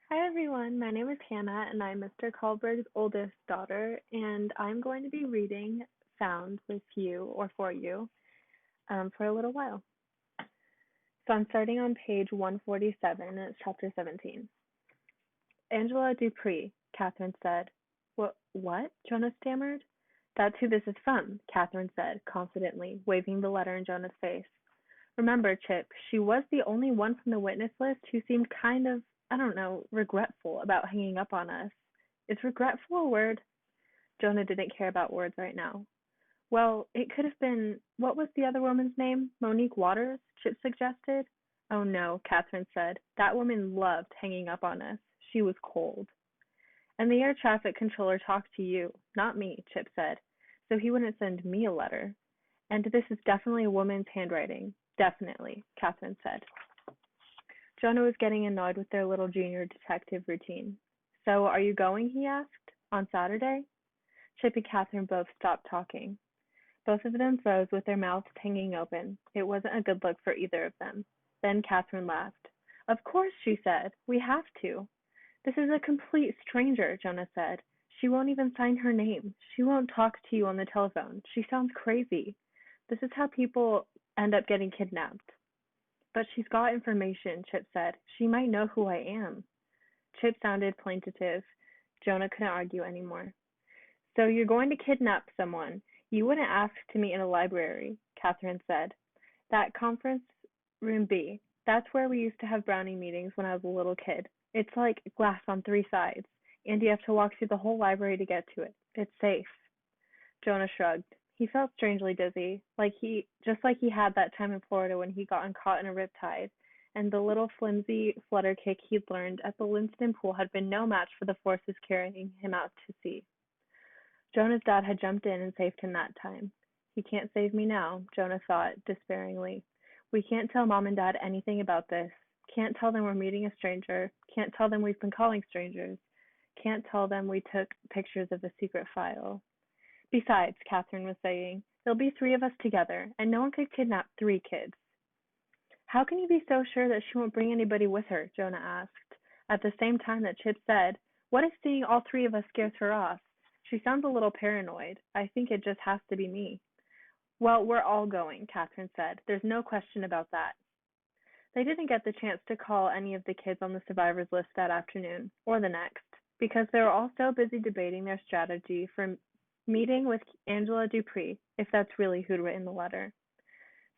Hi everyone, my name is Hannah and I'm Mr. Kahlberg's oldest daughter, and I'm going to be reading Found with you or for you for a little while. So I'm starting on page 147 and it's chapter 17. Angela Dupree, Catherine said. What? Jonah stammered. That's who this is from, Catherine said confidently, waving the letter in Jonah's face. Remember, Chip, she was the only one from the witness list who seemed kind of, I don't know, regretful about hanging up on us. Is regretful a word? Jonah didn't care about words right now. Well, it could have been, what was the other woman's name? Monique Waters, Chip suggested. Oh no, Catherine said. That woman loved hanging up on us. She was cold. And the air traffic controller talked to you, not me, Chip said. So he wouldn't send me a letter. And this is definitely a woman's handwriting. Definitely, Catherine said. Jonah was getting annoyed with their little junior detective routine. So, are you going? He asked. On Saturday? Chip and Catherine both stopped talking. Both of them froze with their mouths hanging open. It wasn't a good look for either of them. Then Catherine laughed. Of course, she said. We have to. This is a complete stranger, Jonah said. She won't even sign her name. She won't talk to you on the telephone. She sounds crazy. This is how people end up getting kidnapped. But she's got information, Chip said. She might know who I am. Chip sounded plaintive. Jonah couldn't argue anymore. So you're going to kidnap someone. You wouldn't ask to meet in a library, Catherine said. That conference room B. That's where we used to have brownie meetings when I was a little kid. It's like glass on three sides, and you have to walk through the whole library to get to it. It's safe. Jonah shrugged. He felt strangely dizzy, just like he had that time in Florida when he got caught in a riptide, and the little flimsy flutter kick he'd learned at the Linston pool had been no match for the forces carrying him out to sea. Jonah's dad had jumped in and saved him that time. He can't save me now, Jonah thought despairingly. We can't tell Mom and Dad anything about this. Can't tell them we're meeting a stranger. Can't tell them we've been calling strangers. Can't tell them we took pictures of the secret file. Besides, Catherine was saying, there'll be three of us together, and no one could kidnap three kids. How can you be so sure that she won't bring anybody with her? Jonah asked, at the same time that Chip said, what if seeing all three of us scares her off? She sounds a little paranoid. I think it just has to be me. Well, we're all going, Catherine said. There's no question about that. They didn't get the chance to call any of the kids on the survivors list that afternoon, or the next, because they were all so busy debating their strategy for meeting with Angela Dupree, if that's really who'd written the letter.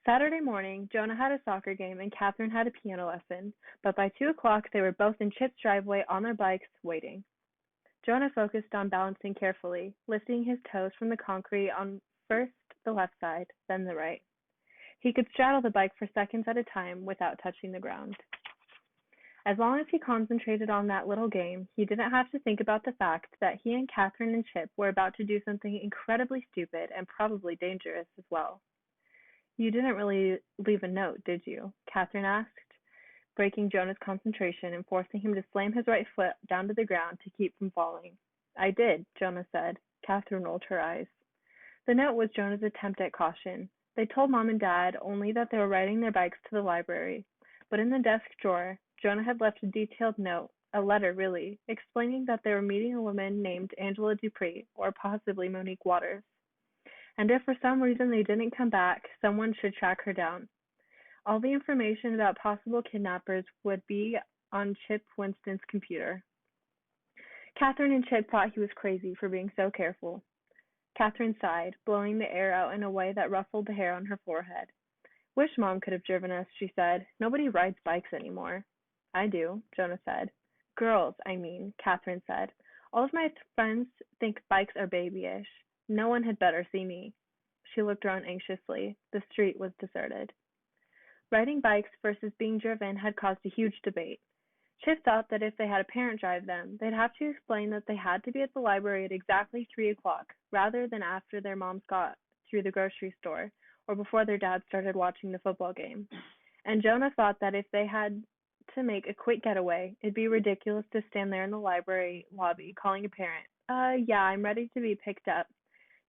Saturday morning, Jonah had a soccer game and Catherine had a piano lesson, but by 2 o'clock they were both in Chip's driveway on their bikes, waiting. Jonah focused on balancing carefully, lifting his toes from the concrete on first the left side, then the right. He could straddle the bike for seconds at a time without touching the ground. As long as he concentrated on that little game, he didn't have to think about the fact that he and Catherine and Chip were about to do something incredibly stupid and probably dangerous as well. You didn't really leave a note, did you? Catherine asked, breaking Jonah's concentration and forcing him to slam his right foot down to the ground to keep from falling. I did, Jonah said. Catherine rolled her eyes. The note was Jonah's attempt at caution. They told Mom and Dad only that they were riding their bikes to the library, but in the desk drawer, Jonah had left a detailed note, a letter really, explaining that they were meeting a woman named Angela Dupree, or possibly Monique Waters. And if for some reason they didn't come back, someone should track her down. All the information about possible kidnappers would be on Chip Winston's computer. Catherine and Chip thought he was crazy for being so careful. Catherine sighed, blowing the air out in a way that ruffled the hair on her forehead. Wish Mom could have driven us, she said. Nobody rides bikes anymore. I do, Jonah said. Girls, I mean, Catherine said. All of my friends think bikes are babyish. No one had better see me. She looked around anxiously. The street was deserted. Riding bikes versus being driven had caused a huge debate. Chip thought that if they had a parent drive them, they'd have to explain that they had to be at the library at exactly 3 o'clock, rather than after their moms got through the grocery store, or before their dad started watching the football game. And Jonah thought that if they had to make a quick getaway, it'd be ridiculous to stand there in the library lobby calling a parent. Yeah, I'm ready to be picked up.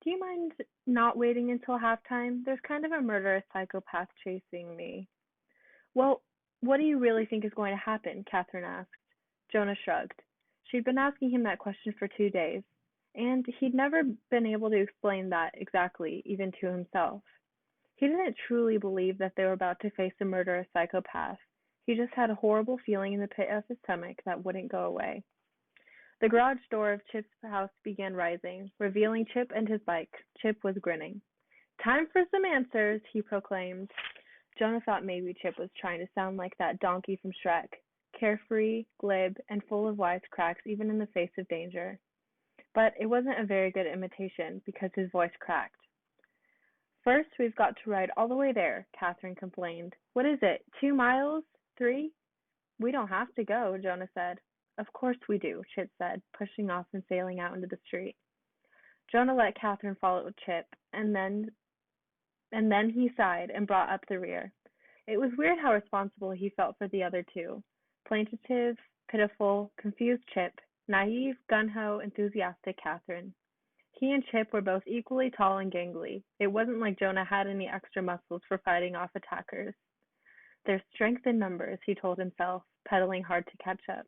Do you mind not waiting until halftime? There's kind of a murderous psychopath chasing me. Well, what do you really think is going to happen? Catherine asked. Jonah shrugged. She'd been asking him that question for 2 days, and he'd never been able to explain that exactly, even to himself. He didn't truly believe that they were about to face a murderous psychopath. He just had a horrible feeling in the pit of his stomach that wouldn't go away. The garage door of Chip's house began rising, revealing Chip and his bike. Chip was grinning. "Time for some answers," he proclaimed. Jonah thought maybe Chip was trying to sound like that donkey from Shrek, carefree, glib, and full of wisecracks even in the face of danger. But it wasn't a very good imitation, because his voice cracked. "First, we've got to ride all the way there," Catherine complained. "What is it, 2 miles? 3?" "We don't have to go," Jonah said. "Of course we do," Chip said, pushing off and sailing out into the street. Jonah let Catherine follow Chip, and then he sighed and brought up the rear. It was weird how responsible he felt for the other two. Plaintive, pitiful, confused Chip, naive, gung-ho, enthusiastic Catherine. He and Chip were both equally tall and gangly. It wasn't like Jonah had any extra muscles for fighting off attackers. "There's strength in numbers," he told himself, pedaling hard to catch up.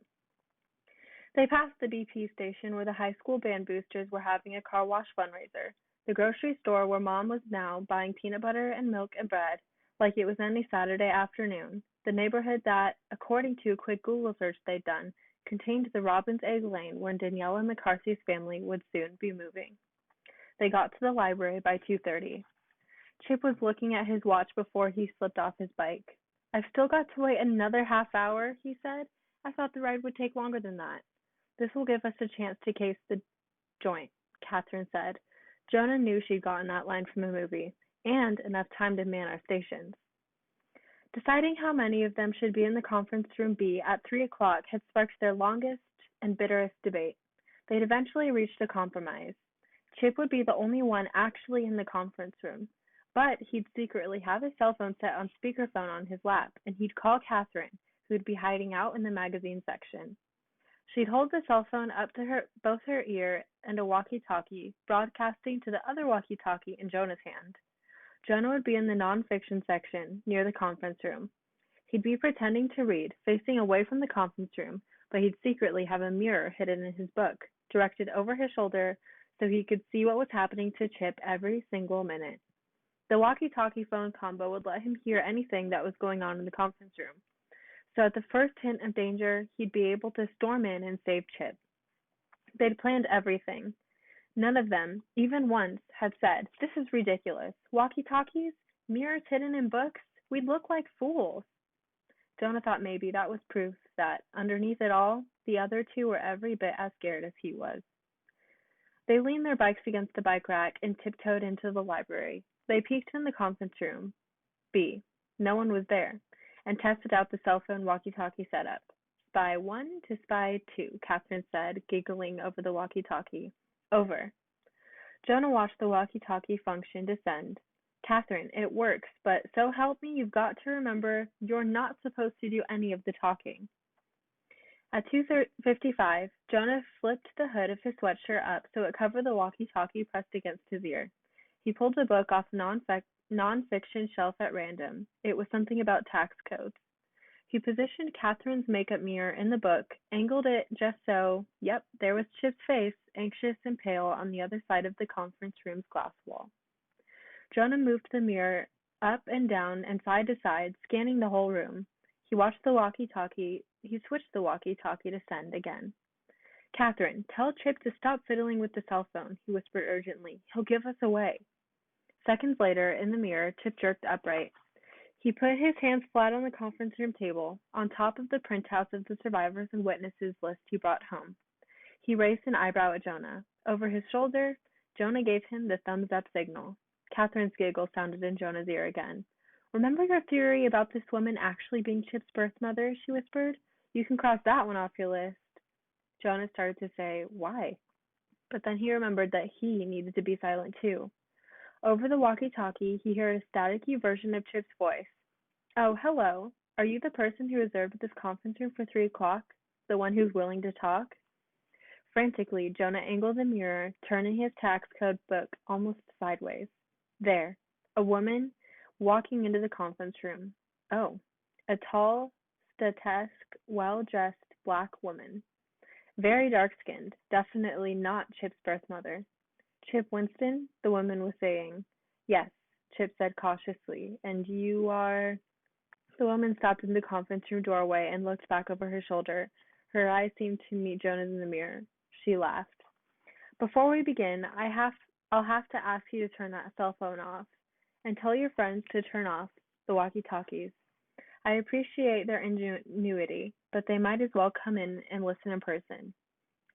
They passed the BP station where the high school band boosters were having a car wash fundraiser, the grocery store where Mom was now buying peanut butter and milk and bread like it was any Saturday afternoon, the neighborhood that, according to a quick Google search they'd done, contained the Robin's Egg Lane where Daniela McCarthy's family would soon be moving. They got to the library by 2:30. Chip was looking at his watch before he slipped off his bike. "I've still got to wait another half hour," he said. "I thought the ride would take longer than that." "This will give us a chance to case the joint," Catherine said. Jonah knew she'd gotten that line from a movie, and enough time to man our stations. Deciding how many of them should be in the conference room B at 3 o'clock had sparked their longest and bitterest debate. They'd eventually reached a compromise. Chip would be the only one actually in the conference room, but he'd secretly have his cell phone set on speakerphone on his lap, and he'd call Catherine, who'd be hiding out in the magazine section. She'd hold the cell phone up to both her ear and a walkie-talkie, broadcasting to the other walkie-talkie in Jonah's hand. Jonah would be in the non-fiction section, near the conference room. He'd be pretending to read, facing away from the conference room, but he'd secretly have a mirror hidden in his book, directed over his shoulder so he could see what was happening to Chip every single minute. The walkie-talkie phone combo would let him hear anything that was going on in the conference room. So at the first hint of danger, he'd be able to storm in and save Chip. They'd planned everything. None of them, even once, had said, "This is ridiculous. Walkie-talkies? Mirrors hidden in books? We'd look like fools." Jonah thought maybe that was proof that, underneath it all, the other two were every bit as scared as he was. They leaned their bikes against the bike rack and tiptoed into the library. They peeked in the conference room, B. No one was there, and tested out the cell phone walkie-talkie setup. "Spy 1 to Spy 2, Catherine said, giggling over the walkie-talkie. "Over." Jonah watched the walkie-talkie function descend. "Catherine, it works, but so help me, you've got to remember, you're not supposed to do any of the talking." At 2:55, Jonah flipped the hood of his sweatshirt up so it covered the walkie-talkie pressed against his ear. He pulled a book off the non-fiction shelf at random. It was something about tax codes. He positioned Catherine's makeup mirror in the book, angled it just so, yep, there was Chip's face, anxious and pale, on the other side of the conference room's glass wall. Jonah moved the mirror up and down and side to side, scanning the whole room. He switched the walkie-talkie to send again. "Catherine, tell Chip to stop fiddling with the cell phone," he whispered urgently. "He'll give us away." Seconds later, in the mirror, Chip jerked upright. He put his hands flat on the conference room table, on top of the printout of the survivors and witnesses list he brought home. He raised an eyebrow at Jonah. Over his shoulder, Jonah gave him the thumbs-up signal. Catherine's giggle sounded in Jonah's ear again. "Remember your theory about this woman actually being Chip's birth mother?" she whispered. "You can cross that one off your list." Jonah started to say, "Why?" But then he remembered that he needed to be silent too. Over the walkie-talkie, he heard a staticky version of Chip's voice. "Oh, hello. Are you the person who reserved this conference room for 3 o'clock? The one who's willing to talk?" Frantically, Jonah angled the mirror, turning his tax code book almost sideways. There, a woman, walking into the conference room. Oh, a tall, statesque, well-dressed, black woman. Very dark-skinned, definitely not Chip's birth mother. Chip Winston, the woman was saying. Yes, Chip said cautiously, and you are... The woman stopped in the conference room doorway and looked back over her shoulder. Her eyes seemed to meet Jonah's in the mirror. She laughed. Before we begin, I'll have to ask you to turn that cell phone off, and tell your friends to turn off the walkie-talkies. I appreciate their ingenuity, but they might as well come in and listen in person.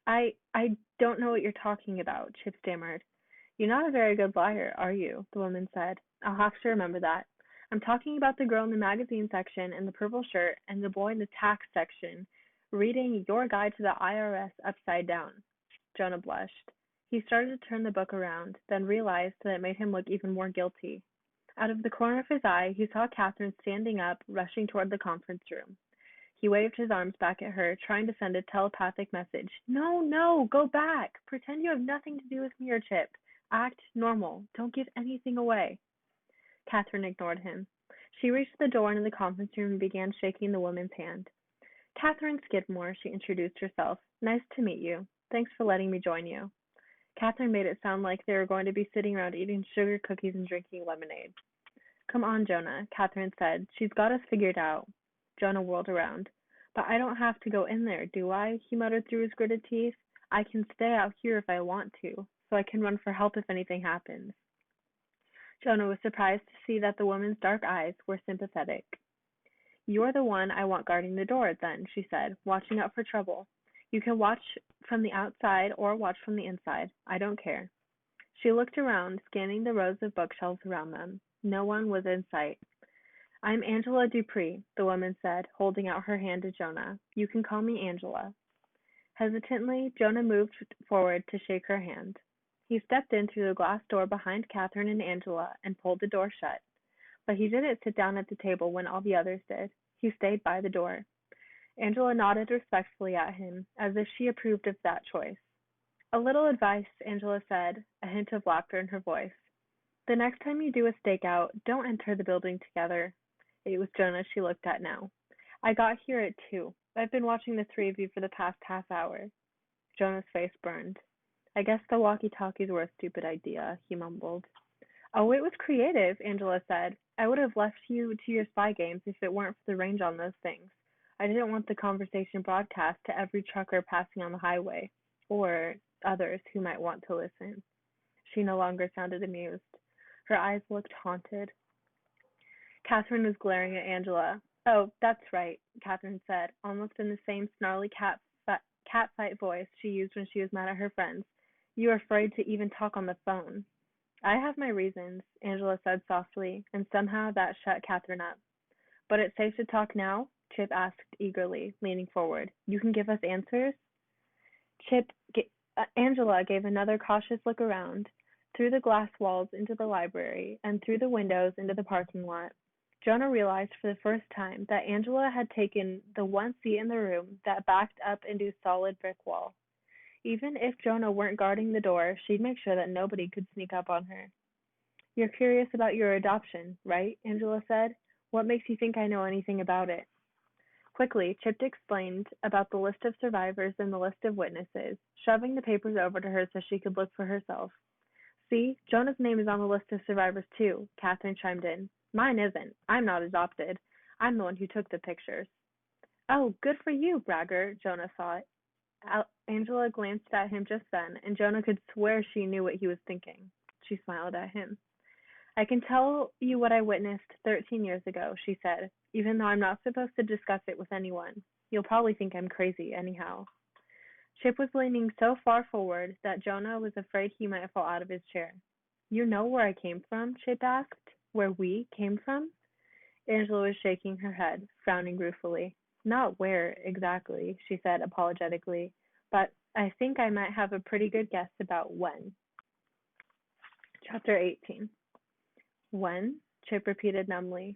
I don't know what you're talking about, Chip stammered. You're not a very good liar, are you? The woman said. I'll have to remember that. I'm talking about the girl in the magazine section in the purple shirt and the boy in the tax section reading Your Guide to the IRS upside down. Jonah blushed. He started to turn the book around, then realized that it made him look even more guilty. Out of the corner of his eye, he saw Catherine standing up, rushing toward the conference room. He waved his arms back at her, trying to send a telepathic message. No, no, go back. Pretend you have nothing to do with me or Chip. Act normal. Don't give anything away. Catherine ignored him. She reached the door into the conference room and began shaking the woman's hand. Catherine Skidmore, she introduced herself. Nice to meet you. Thanks for letting me join you. Catherine made it sound like they were going to be sitting around eating sugar cookies and drinking lemonade. Come on, Jonah, Catherine said. She's got us figured out. Jonah whirled around. But I don't have to go in there, do I? He muttered through his gritted teeth. I can stay out here if I want to, so I can run for help if anything happens. Jonah was surprised to see that the woman's dark eyes were sympathetic. You're the one I want guarding the door, then, she said, watching out for trouble. You can watch from the outside or watch from the inside. I don't care. She looked around, scanning the rows of bookshelves around them. No one was in sight. I'm Angela Dupree, the woman said, holding out her hand to Jonah. You can call me Angela. Hesitantly, Jonah moved forward to shake her hand. He stepped in through the glass door behind Catherine and Angela and pulled the door shut. But he didn't sit down at the table when all the others did. He stayed by the door. Angela nodded respectfully at him, as if she approved of that choice. A little advice, Angela said, a hint of laughter in her voice. The next time you do a stakeout, don't enter the building together. It was Jonah she looked at now. I got here at 2. I've been watching the three of you for the past half hour. Jonah's face burned. I guess the walkie-talkies were a stupid idea, he mumbled. Oh, it was creative, Angela said. I would have left you to your spy games if it weren't for the range on those things. I didn't want the conversation broadcast to every trucker passing on the highway, or others who might want to listen. She no longer sounded amused. Her eyes looked haunted. Catherine was glaring at Angela. Oh, that's right, Catherine said, almost in the same snarly catfight voice she used when she was mad at her friends. You're afraid to even talk on the phone. I have my reasons, Angela said softly, and somehow that shut Catherine up. But it's safe to talk now? Chip asked eagerly, leaning forward. You can give us answers? Angela gave another cautious look around, through the glass walls into the library, and through the windows into the parking lot. Jonah realized for the first time that Angela had taken the one seat in the room that backed up into a solid brick wall. Even if Jonah weren't guarding the door, she'd make sure that nobody could sneak up on her. You're curious about your adoption, right? Angela said. What makes you think I know anything about it? Quickly, Chip explained about the list of survivors and the list of witnesses, shoving the papers over to her so she could look for herself. See, Jonah's name is on the list of survivors too, Catherine chimed in. Mine isn't. I'm not adopted. I'm the one who took the pictures. Oh, good for you, braggart, Jonah thought. Angela glanced at him just then, and Jonah could swear she knew what he was thinking. She smiled at him. I can tell you what I witnessed 13 years ago, she said, even though I'm not supposed to discuss it with anyone. You'll probably think I'm crazy anyhow. Chip was leaning so far forward that Jonah was afraid he might fall out of his chair. You know where I came from? Chip asked. Where we came from? Angela was shaking her head, frowning ruefully. Not where, exactly, she said apologetically, but I think I might have a pretty good guess about when. Chapter 18. When? Chip repeated numbly.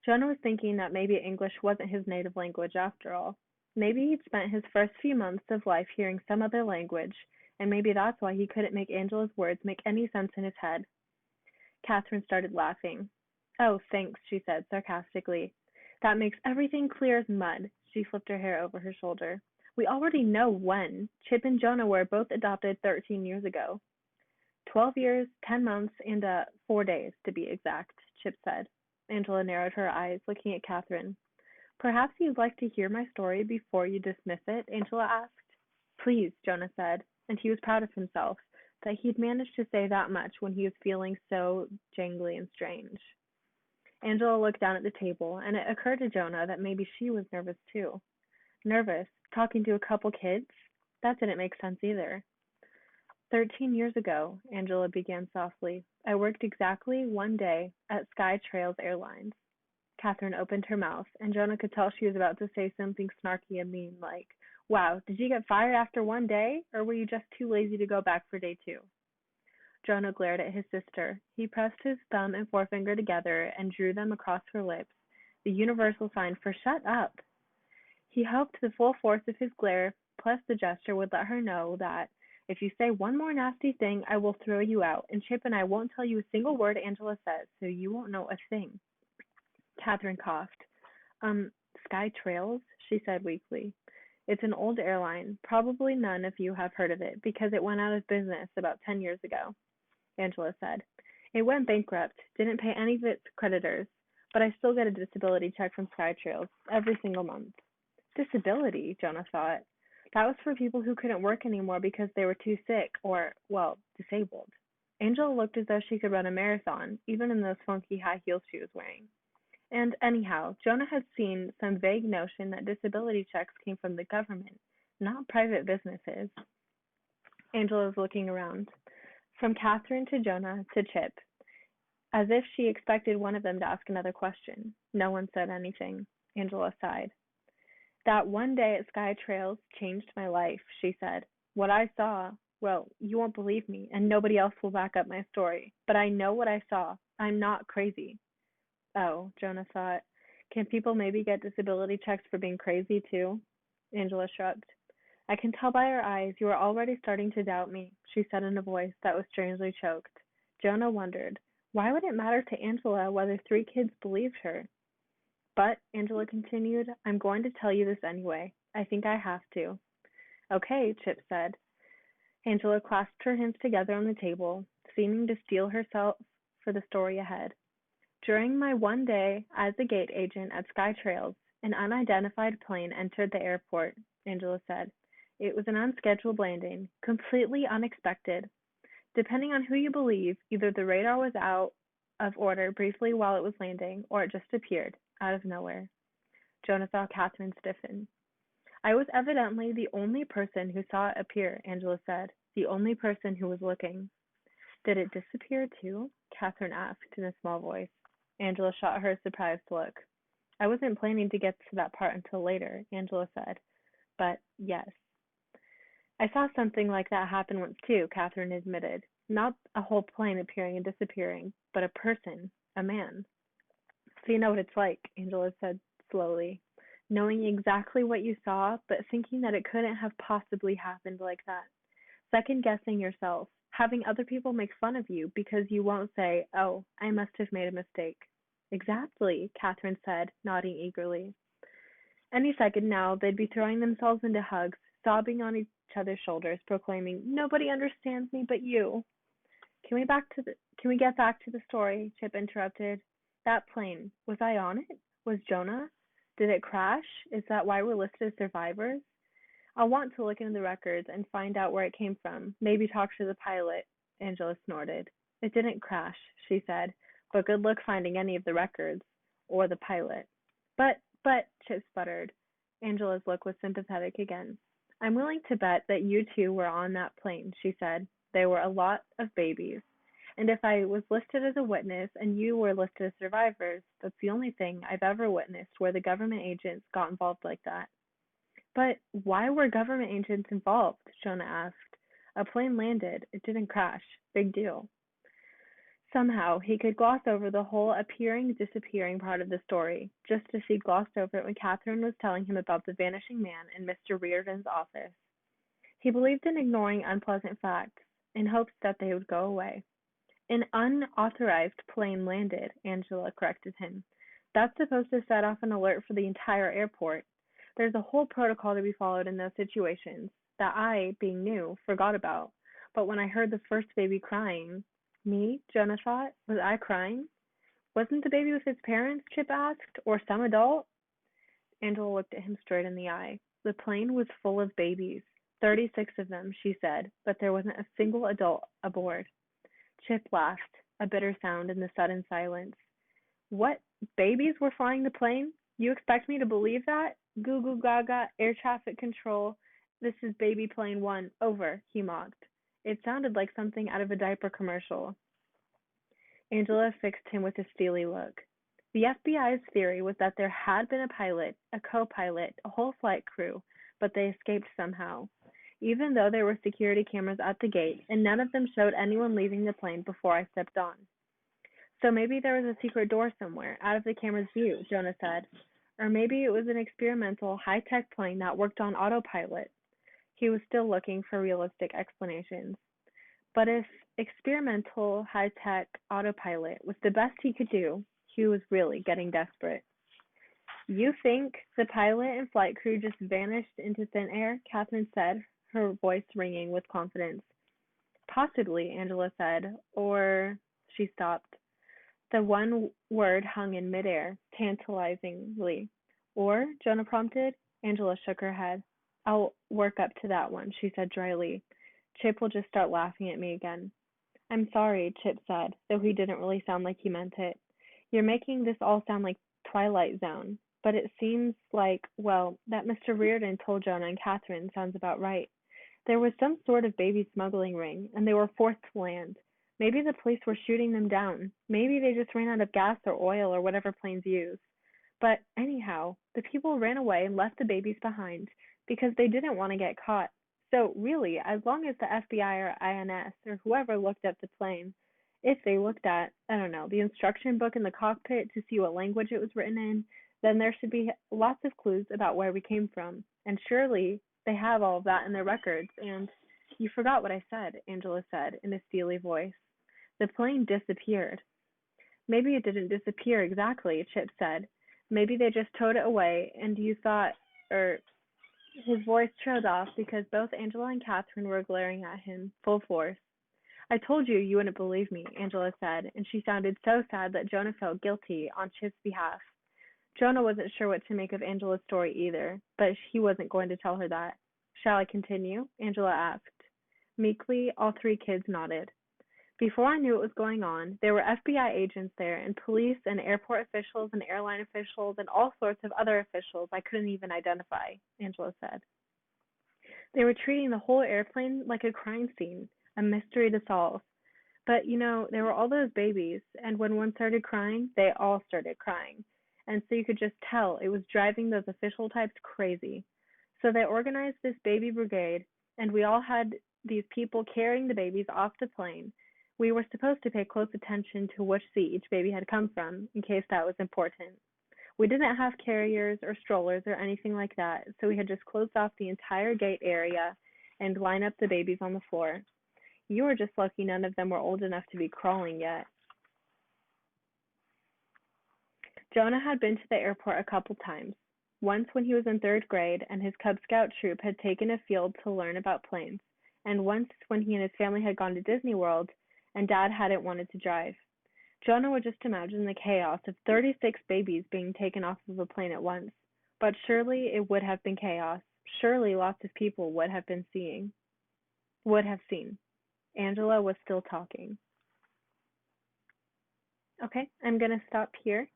Jonah was thinking that maybe English wasn't his native language after all. Maybe he'd spent his first few months of life hearing some other language, and maybe that's why he couldn't make Angela's words make any sense in his head. Catherine started laughing. Oh, thanks, she said sarcastically. That makes everything clear as mud. She flipped her hair over her shoulder. We already know when. Chip and Jonah were both adopted 13 years ago. 12 years, 10 months, and 4 days, to be exact, Chip said. Angela narrowed her eyes, looking at Catherine. Perhaps you'd like to hear my story before you dismiss it, Angela asked. Please, Jonah said, and he was proud of himself that he'd managed to say that much when he was feeling so jangly and strange. Angela looked down at the table, and it occurred to Jonah that maybe she was nervous too. Nervous? Talking to a couple kids? That didn't make sense either. 13 years ago, Angela began softly, I worked exactly one day at Sky Trails Airlines. Catherine opened her mouth, and Jonah could tell she was about to say something snarky and mean, like, wow, did you get fired after one day, or were you just too lazy to go back for day two? Jonah glared at his sister. He pressed his thumb and forefinger together and drew them across her lips, the universal sign for shut up. He hoped the full force of his glare, plus the gesture, would let her know that if you say one more nasty thing, I will throw you out, and Chip and I won't tell you a single word Angela says, so you won't know a thing. Catherine coughed. Sky Trails, she said weakly. It's an old airline. Probably none of you have heard of it, because it went out of business about 10 years ago, Angela said. It went bankrupt, didn't pay any of its creditors, but I still get a disability check from Sky Trails every single month. Disability, Jonah thought. That was for people who couldn't work anymore because they were too sick or, well, disabled. Angela looked as though she could run a marathon, even in those funky high heels she was wearing. And anyhow, Jonah had seen some vague notion that disability checks came from the government, not private businesses. Angela was looking around, from Catherine to Jonah to Chip, as if she expected one of them to ask another question. No one said anything. Angela sighed. That one day at Sky Trails changed my life, she said. What I saw, well, you won't believe me, and nobody else will back up my story, but I know what I saw. I'm not crazy. Oh, Jonah thought. Can people maybe get disability checks for being crazy too? Angela shrugged. I can tell by her eyes you are already starting to doubt me, she said in a voice that was strangely choked. Jonah wondered, why would it matter to Angela whether 3 kids believed her? But, Angela continued, I'm going to tell you this anyway. I think I have to. Okay, Chip said. Angela clasped her hands together on the table, seeming to steel herself for the story ahead. During my one day as a gate agent at Sky Trails, an unidentified plane entered the airport, Angela said. It was an unscheduled landing, completely unexpected. Depending on who you believe, either the radar was out of order briefly while it was landing, or it just appeared, out of nowhere. Jonah saw Catherine stiffen. I was evidently the only person who saw it appear, Angela said, the only person who was looking. Did it disappear too? Catherine asked in a small voice. Angela shot her a surprised look. I wasn't planning to get to that part until later, Angela said. But yes. I saw something like that happen once too, Catherine admitted. Not a whole plane appearing and disappearing, but a person, a man. So you know what it's like, Angela said slowly. Knowing exactly what you saw, but thinking that it couldn't have possibly happened like that. Second guessing yourself, having other people make fun of you because you won't say, oh, I must have made a mistake. Exactly, Catherine said, nodding eagerly. Any second now, they'd be throwing themselves into hugs, sobbing on each other's shoulders, proclaiming, nobody understands me but you. Can we get back to the story? Chip interrupted. That plane, was I on it? Was Jonah? Did it crash? Is that why we're listed as survivors? I'll want to look into the records and find out where it came from. Maybe talk to the pilot, Angela snorted. It didn't crash, she said, but good luck finding any of the records. Or the pilot. But, Chip sputtered. Angela's look was sympathetic again. I'm willing to bet that you two were on that plane, she said. There were a lot of babies. And if I was listed as a witness and you were listed as survivors, that's the only thing I've ever witnessed where the government agents got involved like that. But why were government agents involved? Jonah asked. A plane landed. It didn't crash. Big deal. Somehow, he could gloss over the whole appearing-disappearing part of the story, just as he glossed over it when Catherine was telling him about the vanishing man in Mr. Reardon's office. He believed in ignoring unpleasant facts, in hopes that they would go away. An unauthorized plane landed, Angela corrected him. That's supposed to set off an alert for the entire airport. There's a whole protocol to be followed in those situations that I, being new, forgot about. But when I heard the first baby crying, me, Jonah thought, was I crying? Wasn't the baby with its parents? Chip asked, or some adult? Angela looked at him straight in the eye. The plane was full of babies. 36 of them, she said, but there wasn't a single adult aboard. Chip laughed, a bitter sound in the sudden silence. What? Babies were flying the plane? You expect me to believe that? Goo goo gaga, air traffic control. This is baby plane one. Over, he mocked. It sounded like something out of a diaper commercial. Angela fixed him with a steely look. The FBI's theory was that there had been a pilot, a co-pilot, a whole flight crew, but they escaped somehow. Even though there were security cameras at the gate, and none of them showed anyone leaving the plane before I stepped on. So maybe there was a secret door somewhere, out of the camera's view, Jonah said. Or maybe it was an experimental, high-tech plane that worked on autopilot. He was still looking for realistic explanations. But if experimental, high-tech autopilot was the best he could do, he was really getting desperate. You think the pilot and flight crew just vanished into thin air? Catherine said, her voice ringing with confidence. Possibly, Angela said, or... She stopped. The one word hung in midair, tantalizingly. Or, Jonah prompted. Angela shook her head. I'll work up to that one, she said dryly. Chip will just start laughing at me again. I'm sorry, Chip said, though he didn't really sound like he meant it. You're making this all sound like Twilight Zone, but it seems like, well, that Mr. Reardon told Jonah and Catherine sounds about right. There was some sort of baby smuggling ring, and they were forced to land. Maybe the police were shooting them down. Maybe they just ran out of gas or oil or whatever planes use. But anyhow, the people ran away and left the babies behind because they didn't want to get caught. So really, as long as the FBI or INS or whoever looked at the plane, if they looked at, I don't know, the instruction book in the cockpit to see what language it was written in, then there should be lots of clues about where we came from. And surely they have all of that in their records. And you forgot what I said, Angela said in a steely voice. The plane disappeared. Maybe it didn't disappear exactly, Chip said. Maybe they just towed it away and you thought, his voice trailed off because both Angela and Catherine were glaring at him, full force. I told you you wouldn't believe me, Angela said, and she sounded so sad that Jonah felt guilty on Chip's behalf. Jonah wasn't sure what to make of Angela's story either, but he wasn't going to tell her that. Shall I continue? Angela asked. Meekly, all three kids nodded. Before I knew what was going on, there were FBI agents there, and police and airport officials and airline officials and all sorts of other officials I couldn't even identify, Angela said. They were treating the whole airplane like a crime scene, a mystery to solve. But, there were all those babies, and when one started crying, they all started crying. And so you could just tell it was driving those official types crazy. So they organized this baby brigade, and we all had these people carrying the babies off the plane. We were supposed to pay close attention to which seat each baby had come from, in case that was important. We didn't have carriers or strollers or anything like that, so we had just closed off the entire gate area and lined up the babies on the floor. You were just lucky none of them were old enough to be crawling yet. Jonah had been to the airport a couple times. Once when he was in third grade and his Cub Scout troop had taken a field to learn about planes, and once when he and his family had gone to Disney World and Dad hadn't wanted to drive. Jonah would just imagine the chaos of 36 babies being taken off of a plane at once. But surely it would have been chaos. Surely lots of people would have seen. Angela was still talking. Okay, I'm going to stop here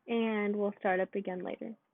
and we'll start up again later.